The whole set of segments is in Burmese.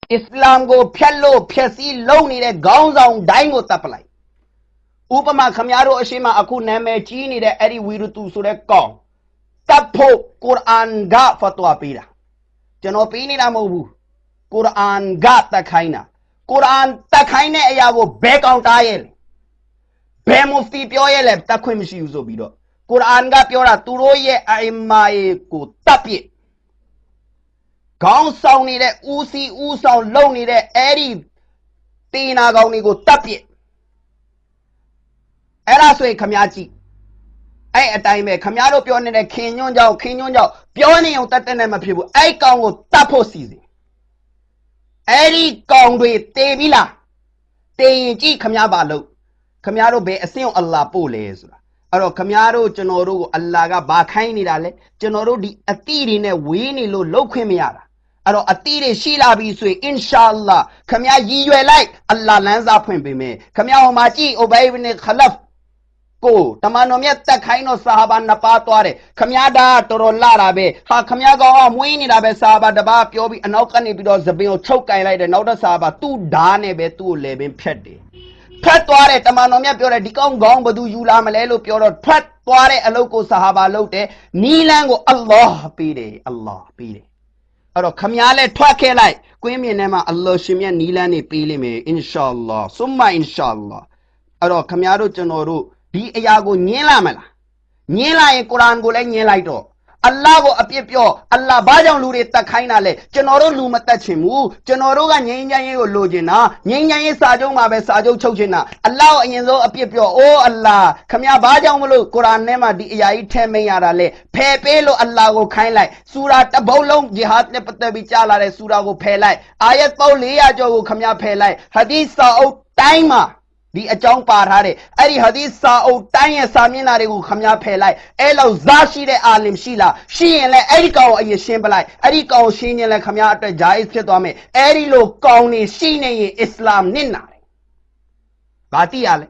Islam go Pialo, Piasi, Loni, the gowns on Dango Tapalai. Upama Kamiaro Ashima Aku Name Chini, the Eddie Wirutu Sureko. Tapo Quran got Fatwa Pira. Janopini Namu Quran got the Kaina. Quran Takaine Ayago back out Ayel. Bemufti Pioele, Takwimishi Uzobido. Quran got Piora Turoye Aimae Ku Tapi. Gong Song ni de Usi Usong Long ni de Eddie Tina Gong ni go Tapi. Eraswe Kamiachi. A time, Kamiaro Pion in a Kenyon Jow, Pioni on Tatanema people. I come with Tapo season. Eddie Gong with Tevila. Teji Kamiabalo. Kamiaro be a sin Allah Poles. Aro Kamiaro Genoro Allaga Bakaini Dale, Genoro di Atirine Winnie Lo Quimiara. Aro Atire Sheila Biswe, Inshallah. Kamia ye like Allah Lanza Pimpime. Kamia Machi obey Khalaf. Go, Tamanomieta Kaino Sahaban Napatuare, Kamiada Torolarabe, Ha Kamiago, Winnie Rabe Saba, the Bar Piobi, and Okani Bidos, the Bill Choke I like another Saba, two Dane Betu Lebin Petty. Patuare, Tamanomia Pure, Dicon Gong, Badu Yula Malelo Pure, Patuare, a local Sahaba Lote, Nilango, Allah Pide, Allah Pide. Aro Kamiale Twake like, Quimi Nema, Allah Shimia Nilani Pilime, Inshallah, Summa Inshallah. Aro Kamiaro Genoru. Di ayago nyela mala nyela e Quran go le nyela ito Allah go apye pyo Allah ba jaung lu de tat khaina le chonoro lu ma tat chin mu chonoro ga nyin nyan yin ko lo chin na nyin nyan yin sa jung ma be sa jung chouk chin na Allah go ayin so apye pyo oh Allah khamya ba jaung ma lo Quran ne ma di aya yi the main ya da le phe pe lo Allah go khain lai surah ta bau long jihad ne patat bi cha la de surah go phe lai ayat paut 400 ကျော် ko khamya phe lai hadith sa aut time ma Di a jong parade, Eri Hadisa o Tanya Samina who come up like Elo Zashi de Alim Shila, she and Eriko a Shimbalai, Eriko Shini like Kamiata Jais Ketome, Erilo Koni Shine Islam Nina. Batiale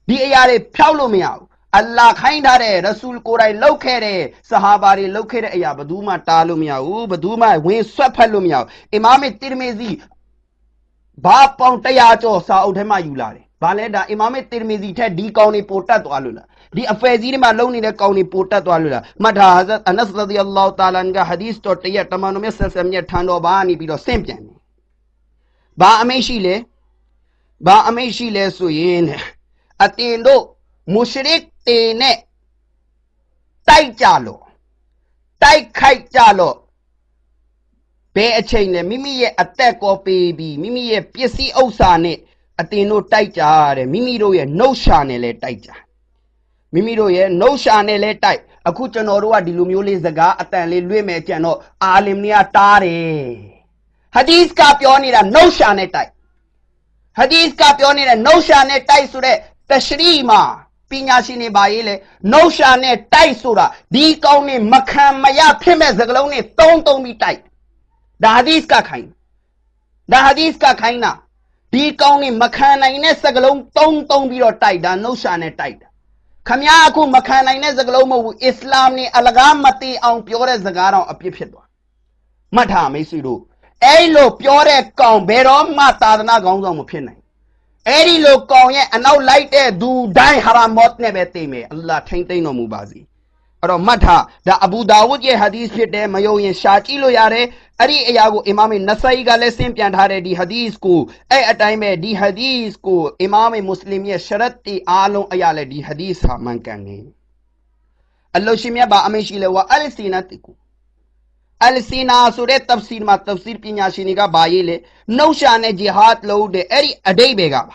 Di Ayare Paulo Miao, Allah Kindare, Rasul Korai Lokere, Sahabari located a Baduma Talumia, Baduma, Win Swapalumia, Imam Tirmizi, Ba Pontayacho, Saudema Yulare. Baleda Imam Tirmizi Ted D County Porta to Alula. The Afeziri Maloni the County Porta to Alula. Madha Hazrat Anas radiallahu ta'ala anga hadith to Taya Tamanomis Samia Tando Bani Bido Sempian. Ba Ameshile Suyin Atendo Mushrik Tene Tai Jalo Tai Kai Jalo Be a chain Mimi attack of baby Mimi Piesi Osane Atino Taija, Mimiro ye no shanele taija. Mimiro ye no shanele tai. Akuchanorua dilumule zaga atale lume chano alimnia tare. Hadith kapionira no shane tai. Hadith kapionira no shane tai sure tashrima. Pinyashini baile no shane tai sura. Di kauni makamaya pime zaglone tong mi tai. The hadith ka kain. The hadith ka kaina. Di kauni makana ine sagalong tong biro taida no shane taida. Kamya aku makana ine sagalong mo Islam ni alagam mati ang piore zagarang apipidwa. Madha may sido. Elo piore kong bero mata na gong mo pinay. Eri lo kong ye anaw light du dai haramot ne bete me Allah taintay no mubazi. Aro madha da Abu Dawud ye hadith pide mayo ye shachi lo yare. Ari ayago Imam Nasai ga lesson pyan thare di hadith ko a time di hadith ko Imam Muslim ye sharat ti alon ayale di hadith ha man kanne Allah shimya ba ameshile wa alsinatiku alsina sure tafsir ma tafsir pinyashini ga bayile no shane jihad lo de eri adai bega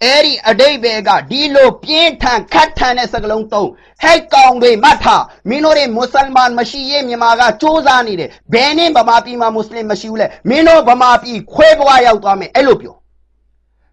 Eri adai bega dilo pien than khat than ne sagalong tong hai kaung de matha minore Musalman mashi ye myama ga choza ni de bene bama pi ma Muslim mashi ule mino bama pi khwe bwa yauk twa me ai lo pyo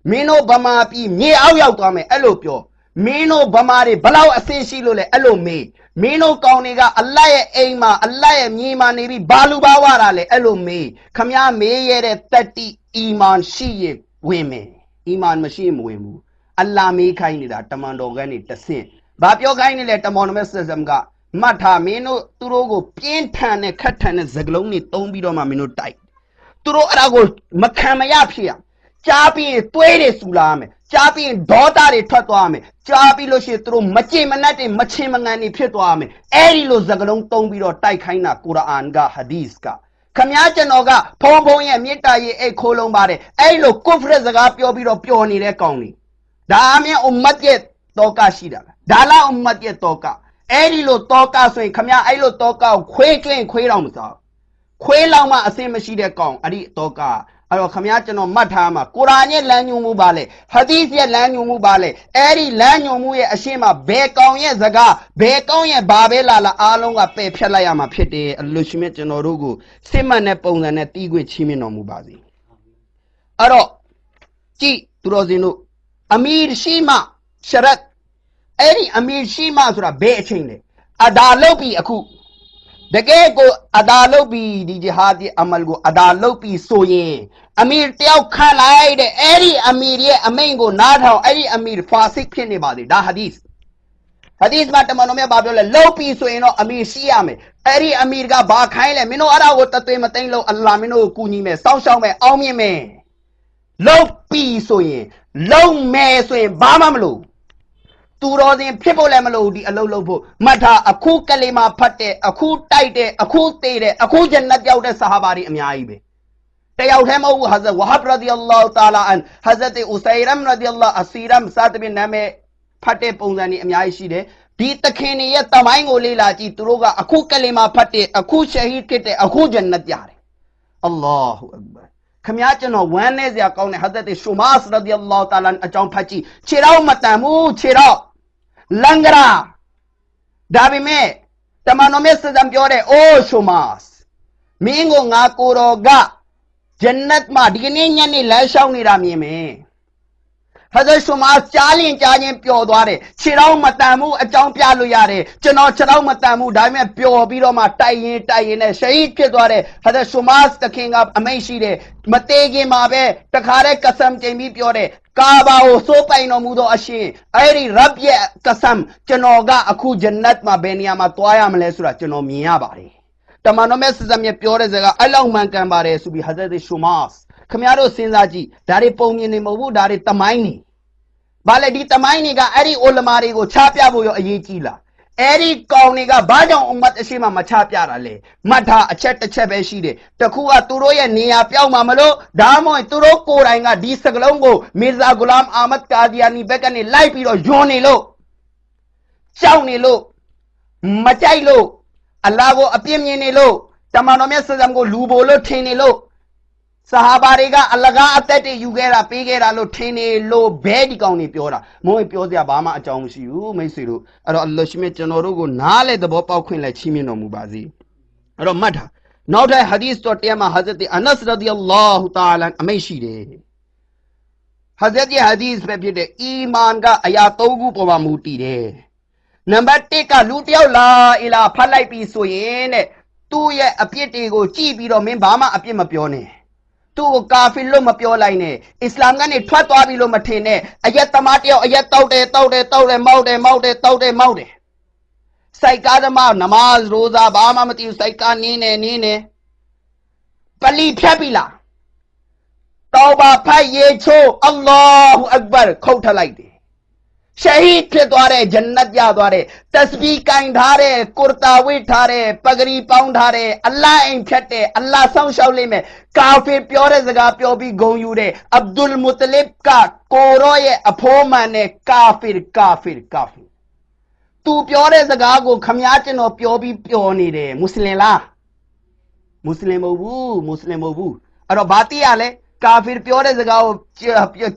mino bama pi mye aw yauk twa me ai lo pyo mino bama de balaw asin shi lo le ai lo me mino kaung ni ga Allah ye aim ma Allah ye myi ma ni bi balu ba wa da le ai lo me khamya me ye de tatti iman shi ye win me Iman machine mu Allah me kaini da tamando gani tasin ba pyo kaini le tamon me system ga matha mino turo go pien than ne khat than ne zaglong ni tong bi do ma mino tai သူတို့အဲ့ဒါကိုမခံမရဖြစ်ရကြားပြီးသွေးတွေဆူလာမယ်ကြားပြီးဒေါသတွေထွက်သွားမယ်ကြားပြီးလို့ရှိရင်သူတို့မကြင်မနှက်တွေမချင်းမငန်တွေဖြစ်သွားမယ်အဲ့ဒီလိုစကားလုံးသုံးပြီးတော့တိုက်ခိုင်းတာကုရ်အာန်ကဟာဒီစ်ကခမည်းကျွန်တော်ကဖုံဖုံရဲ့မေတ္တာရေးအိတ်ခိုးလုံးပါတယ်အဲ့လိုကုဖရစကားပြောပြီးတော့ပျော်နေတဲ့ကောင်တွေဒါအမြင်အွမ်မတ်ရဲ့တောကရှိတာဒါလားအွမ်မတ်ရဲ့တောကအဲ့ဒီလိုတောကဆိုရင်ခမည်းအဲ့လိုတောကကိုခွေးကျွင်းခွေးတော့မစားခွေးလောက်မှအစင်မရှိတဲ့ကောင်အဲ့ဒီတောကအဲ့တော့ခမည်းကျွန်တော်မှတ်ထားမှာကုရ်အာန်ရဲ့လမ်းညွှန်မှုပါလေဟာဒီစ်ရဲ့လမ်းညွှန်မှုပါလေအဲ့ဒီလမ်းညွှန်မှုရဲ့အရှင်းမှာဘယ်ကောင်ရဲ့စကားဘယ်ကောင်ရဲ့ဘာပဲလာလာအားလုံးကပယ်ဖြတ်လိုက်ရမှာဖြစ်တယ်အလိုရှိမြတ်ကျွန်တော်တို့ကိုစစ်မှန်တဲ့ပုံစံနဲ့တီးခွေချီးမြှင့်တော်မူပါစေအဲ့တော့ကြည့်သူတော်စင်တို့အမီရှိမရှရတ်အဲ့ဒီအမီရှိမဆိုတာဘယ်အချိန်လဲအဒါလုတ်ပြီးအခုတကယ်ကိုအဒါလုတ်ပြီးဒီဂျီဟာဒီအမလ်ကိုအဒါလုတ်ပြီးဆိုရင်အမီတယောက်ခံလိုက်တဲ့အဲ့ဒီအမီရဲ့အမိန့်ကိုနားထောင်အဲ့ဒီအမီဖာစစ်ဖြစ်နေပါသေးဒါဟာဒီစ်မှာတမန်တော်မြတ်ဘာပြောလဲလုတ်ပြီးဆိုရင်တော့အမီရှိရမယ်အဲ့ဒီအမီကဘာခိုင်းလဲမင်းတို့အဲ့ဒါကိုတသွေးမသိမ့်လို့အလ္လာဟ်မင်းတို့ကိုကူညီမယ်စောင့်ရှောက်မယ်အောင်မြင်မယ်လုတ်ပြီးဆိုရင်လုံမယ်ဆိုရင်ဘာမှမလို့သူတော်စင်ဖြစ်ဖို့လည်းမလို့ဒီအလုပ်လုပ်ဖို့မှတ်ထားအခုကလေးမှာဖတ်တဲ့အခုတိုက်တဲ့အခုသေးတဲ့အခုဂျန်နတ်ရောက်တဲ့ဆဟာဘာတွေအများကြီးပဲတယောက်တည်းမဟုတ်ဘူးဟာဇတ်ဝဟဘ်ရဒီအလ္လာဟူတာလာအန်ဟာဇတ်ဥစိုင်ရမ်ရဒီအလ္လာဟ်အစီရမ်စာတဘင်နာမည်ဖတ်တဲ့ပုံစံတွေအများကြီးရှိတယ်ဒီတခင်တွေရဲ့တမိုင်းကိုလေ့လာကြည့်သူတို့ကအခုကလေးမှာဖတ်တဲ့အခုရှဟီဒ်ဖြစ်တဲ့အခုဂျန်နတ်ရတယ်အလ္လာဟူအက္ဘာခမည်းကျွန်တော်ဝမ်းနေစရာကောင်းတဲ့ဟာဇတ်ရှူမတ်ရဒီအလ္လာဟူတာလာအကြောင်းဖတ်ကြည့်ခြေတော့မတန်ဘူးခြေတော့လန်ဂရာဒါပေမဲ့တမန်တော်မြတ်စံပြောတဲ့အိုးရှူမတ်မင်းကိုငါကိုတော်ကဂျန်နတ်မှာဒီကနေ့ညနေလမ်းလျှောက်နေတာမြင်မယ်ဟာဇတ်ရှူမတ်ကြားလင်ကြားချင်းပျော်သွားတယ်ခြေတော့မတန်ဘူးအကြောင်းပြလို့ရတယ်ကျွန်တော်ခြေတော့မတန်ဘူးဒါပေမဲ့ပျော်ပြီးတော့မှတိုက်ရင်နဲ့ရှဟီဒ်ဖြစ်သွားတယ်ဟာဇတ်ရှူမတ်တခင်ကအမိန့်ရှိတယ်မသေးခင်မှာပဲတခါတည်းကဆမ်ကျိန်ပြီးပြောတယ်ကာဘာကိုစိုးပိုင်တော်မူသောအရှင်အဲ့ဒီရဘ်ရဲ့ကဆမ်ကျွန်တော်ကအခုဂျန်နတ်မှာဘယ်နေရာမှာသွားရမလဲဆိုတာကျွန်တော်မြင်ရပါတယ်တမန်တော်မြတ်စစမြတ်ပြောတဲ့စကားအဲ့လောက်မှန်ကန်ပါတယ်ဆိုပြီးဟာဇတ်ရှူမတ်ခင်ဗျားတို့စဉ်းစားကြည့်ဒါတွေပုံမြင်နေမဟုတ်ဘူးဒါတွေတမိုင်းနေဘာလဲဒီတမိုင်းတွေကအဲ့ဒီအိုလမာတွေကိုချပြဖို့ရောအရေးကြီးလားအဲ့ဒီကောင်တွေကဘာကြောင့်အွမ်မတ်အရှိမချပြတာလဲမှတ်ထားအချက်တစ်ချက်ပဲရှိတယ်တခုကသူတို့ရဲ့နေရာပြောင်းမှာမလို့ဒါမှမဟုတ်သူတို့ကိုယ်တိုင်ကဒီစကလုံးကိုမီဇာဂူလာမ်အာမတ်ကာဒီယာနီဘက်ကနေလိုက်ပြီးတော့ယွန်းနေလို့ကြောက်နေလို့မကြိုက်လို့အလာကိုအပြစ်မြင်နေလို့တမန်တော်မြတ်ဆလမ်ကိုလူဘိုလို့ထင်နေလို့ဆဟာဘာတွေကအလကားအသက်တွေယူခဲ့တာပေးခဲ့တာလို့ထင်နေလို့ဘဲဒီကောင်တွေပြောတာမဟုတ်ပြောစရာဘာမှအကြောင်းမရှိဘူးမိတ်ဆွေတို့အဲ့တော့အလ္လာဟ်ရှိမြတ်ကျွန်တော်တို့ကိုနားလေသဘောပေါက်ခွင့်လဲချီးမြှင့်တော်မူပါစေအဲ့တော့မှတ်ထားနောက်ထပ်ဟာဒီစ်တော်တရားမှာဟာဇတ်အနတ်ရဒီအလ္လာဟူတာအာလာအမိန့်ရှိတယ်ဟာဇတ်ရဲ့ဟာဒီစ်ပဲဖြစ်တဲ့အီမန်ကအရာ၃ခုပေါ်မှာမူတည်တယ်နံပါတ်1ကလူတယောက်လာအီလာဖတ်လိုက်ပြီးဆိုရင်တဲ့သူ့ရဲ့အပြစ်တွေကိုကြည့်ပြီးတော့မင်းဘာမှအပြစ်မပြောနဲ့သူ့ကိုကာဖီလို့မပြောလိုက်နဲ့အစ္စလာမ်ကနေထွက်သွားပြီလို့မထင်နဲ့အယက်သမားတယောက်အယက်တောက်တယ်မောက်တယ်တောက်တယ်စိုက်ကားသမားနမာဇ်ရိုဇာဘာမှမသိဘူးစိုက်ကားနင်းနေပလီဖြတ်ပြီလားတောဘာဖတ်ရေချိုးအလ္လာဟူအက္ဘာခုတ်ထလိုက်တယ်ရှဟီဒ်ဖြစ်သွားတဲ့ဂျန်နတ်ရသွားတဲ့တစဘီကင်ထားတဲ့ကုရတာဝိထားတဲ့ပဂရီပေါင်းထားတဲ့အလ္လာဟ်အိမ်ဖြတ်တဲ့အလ္လာဟ်ဆောင်းရှောက်လိမ့်မယ်ကာဖီပြောတဲ့စကားပြောပြီးဂုံယူတဲ့အဗ်ဒุลမုတလစ်ကကိုရောရဲ့အဖိုးမှန်တဲ့ကာဖီသူပြောတဲ့စကားကိုခမည်းကျွန်တော်ပြောပြီးပြောနေတယ်မွတ်စလင်လားမွတ်စလင်မဟုတ်ဘူးအဲ့တော့ဘာတိရလဲကာဖီပြောတဲ့စကားကို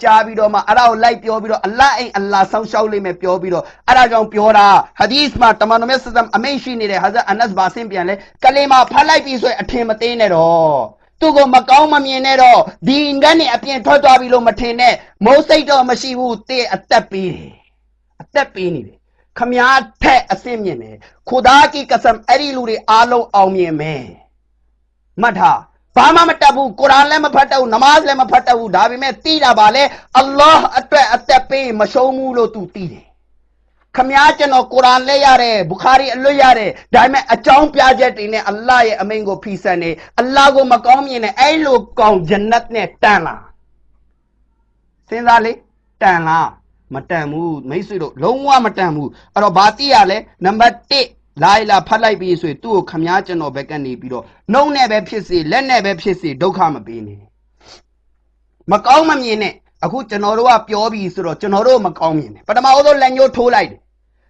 ကြားပြီးတော့မှအဲ့ဒါကိုလိုက်ပြောပြီးတော့အလ္လာဟ်အိမ်အလ္လာဟ်ဆောင်းရှောက်လိမ့်မယ်ပြောပြီးတော့အဲ့ဒါကြောင့်ပြောတာဟာဒီစ်မှာတမန်တော်မြတ်ဆလမ်အမိန့်ရှိနေတဲ့ဟာဇတ်အနတ်ဘာဆင်ပြန်လဲကလီမာဖတ်လိုက်ပြီးဆိုရင်အထင်မသေးနဲ့တော့သူ့ကိုမကောင်းမမြင်နဲ့တော့ဒီငန်းနဲ့အပြင်ထွက်သွားပြီလို့မထင်နဲ့မိုးစိတ်တော့မရှိဘူးတေးအသက်ပေးနေတယ်ခမည်းထက်အစင်မြင်တယ်ခူဒါကီကဆမ်အဲ့ဒီလူတွေအားလုံးအောင်မြင်မယ်မှတ်ထားဘာမှမတတ်ဘူးကုရ်အာန်လည်းမဖတ်တတ်ဘူးနမာဇ်လည်းမဖတ်တတ်ဘူးဒါပေမဲ့သိတာပါလေအလ္လာဟ်အတွက်အသက်ပေးမရှုံးဘူးလို့သူသိတယ် ခမည်းကျွန်တော်ကုရ်အာန်လက်ရတယ်ဘူခါရီအလွတ်ရတယ်ဒါပေမဲ့အကြောင်းပြချက်တွေနဲ့အလ္လာဟ်ရဲ့အမိန့်ကိုဖီဆန်နေအလ္လာဟ်ကိုမကောင်းမြင်နဲ့အဲ့လိုကောင်ဂျန်နတ်နဲ့တန်လားစဉ်းစားလေတန်လားမတန်ဘူးမိတ်ဆွေတို့လုံးဝမတန်ဘူးအဲ့တော့ဘာသိရလဲနံပါတ်1လာလာဖတ်လိုက်ပြီးဆိုရင်သူ့ကိုခမည်းကျွန်တော်ဘက်ကနေပြီးတော့နှုံနဲ့ပဲဖြစ်စေလက်နဲ့ပဲဖြစ်စေဒုက္ခမပေးနဲ့မကောင်းမမြင်နဲ့အခုကျွန်တော်တို့ကပြောပြီးဆိုတော့ကျွန်တော်တို့မကောင်းမြင်နဲ့ပထမဆုံးလက်ညှိုးထိုးလိုက်တယ်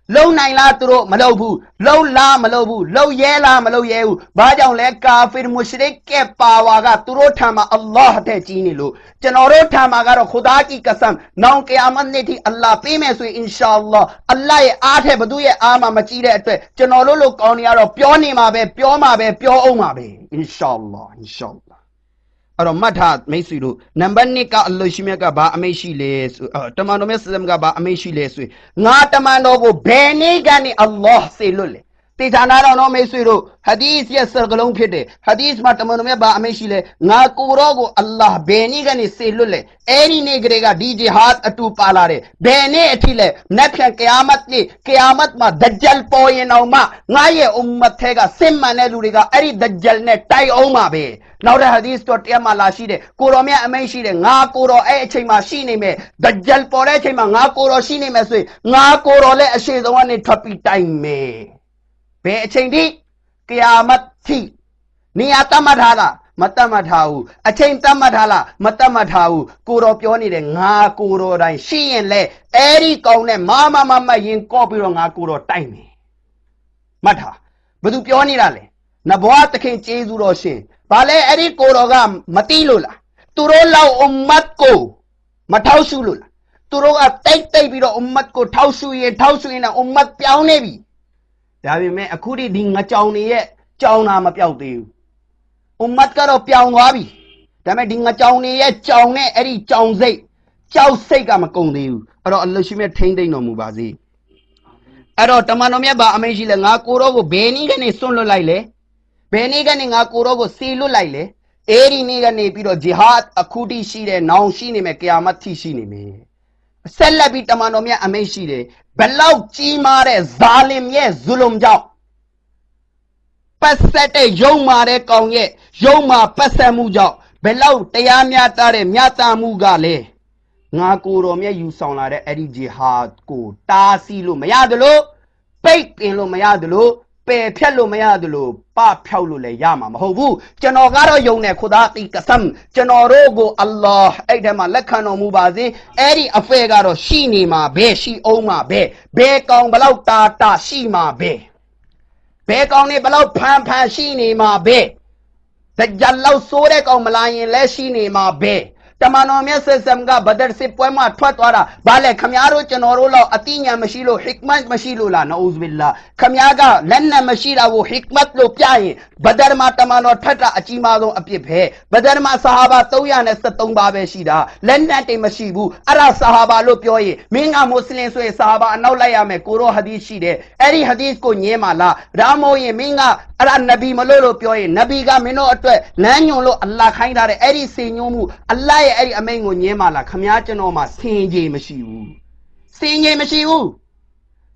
လုံနိုင်လားသူတို့မလုပ်ဘူးလုံလားမလုပ်ဘူးလုံရဲလားမလုပ်ရဲဘူးဘာကြောင့်လဲကာဖီမွရှရစ်ကဲပါဝါကသူတို့ထံမှာအလ္လာဟ်တဲ့ကြီးနေလို့ကျွန်တော်တို့ထံမှာကတော့ခူဒါကြီးကဆမ်နောင်ကီယာမတ်နေ့ထိအလ္လာဟ်ပေးမယ်ဆိုရင်အင်ရှာအလ္လာဟ်အလ္လာဟ်ရဲ့အားထက်ဘသူရဲ့အားမှမကြီးတဲ့အတွက်ကျွန်တော်တို့လိုကောင်းနေရတော့ပြောနေမှာပဲပြောမှာပဲပြောအောင်မှာပဲအင်ရှာအလ္လာဟ်အဲ့တော့မှတ်ထားမိတ်ဆွေတို့နံပါတ်1ကအလ္လာဟ်ရှိမြတ်ကဘာအမိန့်ရှိလဲဆိုတမန်တော်မြတ်ဆလမ်ကဘာအမိန့်ရှိလဲဆိုရင်ငါတမန်တော်ကိုဘယ်နေ့ကနေအလ္လာဟ်စေလွတ်လဲတေချာနာတော်မိတ်ဆွေတို့ဟာဒီစ်ရဲ့စကားလုံးဖြစ်တယ်ဟာဒီစ်မှာတမန်တော်မြတ်ဘာအမိန့်ရှိလဲငါကိုရောကိုအလ္လာဟ်ဘယ်နေ့ကနေစေလွတ်လဲအဲ့ဒီနေ့ကလေးကဒီဂျီဟတ်အတူပါလာတယ်ဘယ်နေ့အထိလဲနက်ဖြန်ကီယာမတ်နေ့ကီယာမတ်မှာဒဂျ်ဂျယ်ပေါ်ရင်အောင်မှငါရဲ့အွမ်မတ်ထဲကစစ်မှန်တဲ့လူတွေကအဲ့ဒီဒဂျ်ဂျယ်နဲ့တိုက်အောင်မှာပဲနောက်တဲ့ဟာဒီစ်တော့တရားမှာလာရှိတယ်ကိုတော်မြတ်အမိန့်ရှိတယ်ငါကိုတော်အဲ့အချိန်မှာရှိနေမယ်ဒဂျ်ဂျယ်ပေါ်တဲ့အချိန်မှာငါကိုတော်ရှိနေမယ်ဆိုရင်ငါကိုတော်လည်းအရှိဆုံးကနေထွက်ပြီးတိုက်မယ်ဘယ်အချိန်ထိကီယာမတ်ထိနေရာတတ်မှတ်ထားလားမတတ်မှတ်ထားဘူးအချိန်တတ်မှတ်ထားလားမတတ်မှတ်ထားဘူးကိုတော်ပြောနေတယ်ငါကိုတော်တိုင်းရှိရင်လေအဲ့ဒီကောင်နဲ့မရင်ကော့ပြီးတော့ငါကိုတော်တိုက်မယ်မှတ်ထားဘသူပြောနေတာလဲနဘွားသခင်ကျေးဇူးတော်ရှင်ဘာလဲအဲ့ဒီကိုတော်ကမတိလို့လားသူတို့လောက်အွမ်မတ်ကိုမထောက်ရှုလို့လားသူတို့ကတိတ်ပြီးတော့အွမ်မတ်ကိုထောက်ရှုရင်အွမ်မတ်ပြောင်းနေပြီဒါပေမဲ့အခုဒီငကြောင်နေရဲ့ကြောင်တာမပြောက်သေးဘူးအွမ်မတ်ကတော့ပြောင်းသွားပြီဒါပေမဲ့ဒီငကြောင်နေရဲ့ကြောင်နဲ့အဲ့ဒီကြောင်စိတ်ကြောက်စိတ်ကမကုန်သေးဘူးအဲ့တော့အလ္လာဟ်ရှိမြတ်ထိမ့်သိမ့်တော်မူပါစေအဲ့တော့တမန်တော်မြတ်ဘာအမိန့်ရှိလဲငါကိုတော်ကိုဘယ်နည်းကနေစွန့်လွတ်လိုက်လဲဘယ်နည်းကနေငါကိုတော်ကိုစီလွတ်လိုက်လဲအဲ့ဒီနည်းကနေပြီးတော့ဂျီဟတ်အခုတိရှိတဲ့နောင်ရှိနေမယ်ကီယာမတ်ထိရှိနေမယ်ဆက်လက်ပြီးတမန်တော်မြတ်အမိန့်ရှိတယ်ဘလောက်ကြီးမားတဲ့ဇာလင်ရဲ့ဇူလုံကြောင့်ပတ်ဆက်တဲ့ယုံမာတဲ့ကောင်ရဲ့ယုံမာပတ်ဆက်မှုကြောင့်ဘလောက်တရားမျှတတဲ့မျှတမှုကလည်းငါကိုတော်မြတ်ယူဆောင်လာတဲ့အဲ့ဒီဂျီဟာဒ်ကိုတားဆီးလို့မရတယ်လို့ပိတ်ပင်လို့မရတယ်လို့ပယ်ဖြတ်လို့မရတယ်လို့ပဖြောက်လို့လည်းရမှာမဟုတ်ဘူးကျွန်တော်ကတော့ယုံတယ်ခူဒါတီကဆမ်ကျွန်တော်တို့ကိုအလ္လာဟ်အဲ့ဒီမှာလက်ခံတော်မူပါစေအဲ့ဒီအဖဲကတော့ရှိနေမှာပဲရှိအောင်မှာပဲဘယ်ကောင်ဘလောက်တာရှိမှာပဲဘယ်ကောင်နေဘလောက်ဖန်ရှိနေမှာပဲဒဂျ်လောက်ဆိုးတဲ့ကောင်မလာရင်လည်းရှိနေမှာပဲတမန်တော်မြတ်ဆလမ်ကဘဒရ်စစ်ပွဲမှာထွက်သွားတာဘာလဲခမည်းတော်ကျွန်တော်တို့လောက်အတိညာမရှိလို့ဟစ်မတ်မရှိလို့လားနအူဇ်ဘီလာခမည်းကလက်နဲ့မရှိတာကိုဟစ်မတ်လို့ပြရင်ဘဒရ်မှာတမန်တော်ထက်တာအကြီးမားဆုံးအပြစ်ပဲဘဒရ်မှာဆဟာဘာ373ပါးပဲရှိတာလက်နဲ့တိတ်မရှိဘူးအဲ့ဒါဆဟာဘာလို့ပြောရင်မင်းကမွတ်စလင်ဆိုရင်ဆဟာဘာအနောက်လိုက်ရမယ်ကိုရောဟာဒီသ်ရှိတယ်အဲ့ဒီဟာဒီသ်ကိုညင်းပါလားဒါမှမဟုတ်ရင်မင်းကအဲ့ဒါနဗီမလို့ပြောရင်နဗီကမင်းတို့အတွက်လမ်းညွန်လို့အလ္လာဟ်ခိုင်းထားတဲ့အဲ့ဒီစေညွှန်းမှုအလ္လာဟ်ရဲ့အဲ့ဒီအမိန့်ကိုညင်းပါလားခမည်းကျွန်တော်မှာဆင်ခြေမရှိဘူး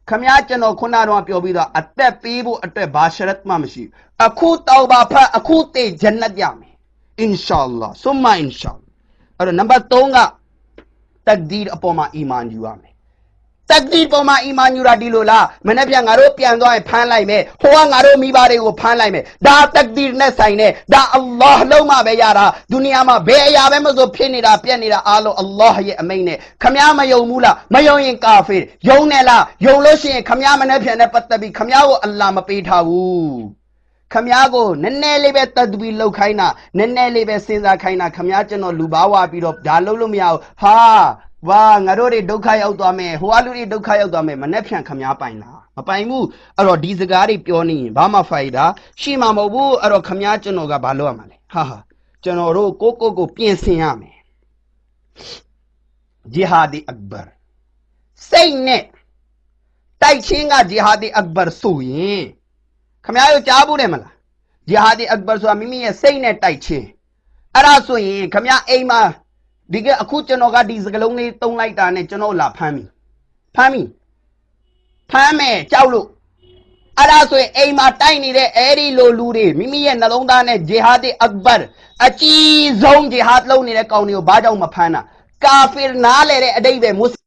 ခမည်းကျွန်တော်ခုနကတော့ပြောပြီးတော့အသက်ပေးဖို့အတွက်ဘာရှရတ်မှမရှိအခုတောက်ပါဖတ်အခုတေဂျန်နတ်ရမယ်အင်ရှာအလ္လာဟ်ဆုမ္မာအင်ရှာအဲ့တော့နံပါတ်3ကတက်ဒီအပေါ်မှာအီမန်ယူရမယ်တက်ဒီပေါ်မှာအီမန်ယူတာဒီလိုလားမနေ့ပြန်ငါတို့ပြန်သွားရင်ဖမ်းလိုက်မယ်ဟိုကငါတို့မိဘတွေကိုဖမ်းလိုက်မယ်ဒါတက်ဒီနဲ့ဆိုင်နဲ့ဒါအလ္လာဟ်လုံးမပဲရတာဒုနီယာမှာဘယ်အရာပဲမဆိုဖြစ်နေတာပြက်နေတာအားလုံးအလ္လာဟ်ရဲ့အမိန့်နဲ့ခမည်းမယုံဘူးလားမယုံရင်ကာဖီယုံနေလားယုံလို့ရှိရင်ခမည်းမနေ့ပြန်နဲ့ပတ်သက်ပြီးခမည်းကိုအလ္လာဟ်မပေးထားဘူးခမည်းကိုနည်းနည်းလေးပဲတတ်ပြီးလှုပ်ခိုင်းတာနည်းနည်းလေးပဲစဉ်းစားခိုင်းတာခမည်းကျွန်တော်လူဘာဝပြီးတော့ဒါလှုပ်လို့မရဘူးဟာဝါငါတို့တွေဒုက္ခရောက်သွားမယ်ဟိုအလူတွေဒုက္ခရောက်သွားမယ်မနှက်ဖြန်ခမည်းပိုင်လားမပိုင်ဘူးအဲ့တော့ဒီစကားတွေပြောနေရင်ဘာမှဖိုက်တာရှိမှာမဟုတ်ဘူးအဲ့တော့ခမည်းကျွန်တော်ကဘာလုပ်ရမှာလဲဟာကျွန်တော်တို့ကိုပြင်ဆင်ရမယ်ဂျီဟာဒီအက်ဘာစိတ်နဲ့တိုက်ချင်းကဂျီဟာဒီအက်ဘာဆိုရင်ခမည်းတို့ကြားဘူးတယ်မလားဂျီဟာဒီအက်ဘာဆိုတာမိမိရဲ့စိတ်နဲ့တိုက်ချင်းအဲ့ဒါဆိုရင်ခမည်းအိမ်မှာဒီကအခုကျွန်တော်ကဒီစကလုံးလေးတုံးလိုက်တာနဲ့ကျွန်တော်လာဖမ်းပြီ ဖမ်းမယ်ကြောက်လို့အဲ့ဒါဆိုရင်အိမ်မှာတိုက်နေတဲ့အဲ့ဒီလိုလူတွေမိမိရဲ့နှလုံးသားနဲ့ဂျီဟာဒီအက်ဘာအကြီးဆုံးဂျီဟာဒ်လုပ်နေတဲ့ကောင်တွေကိုဘာကြောင့်မဖမ်းတာကာဖီနားလေတဲ့အတိတ်ပဲမွတ်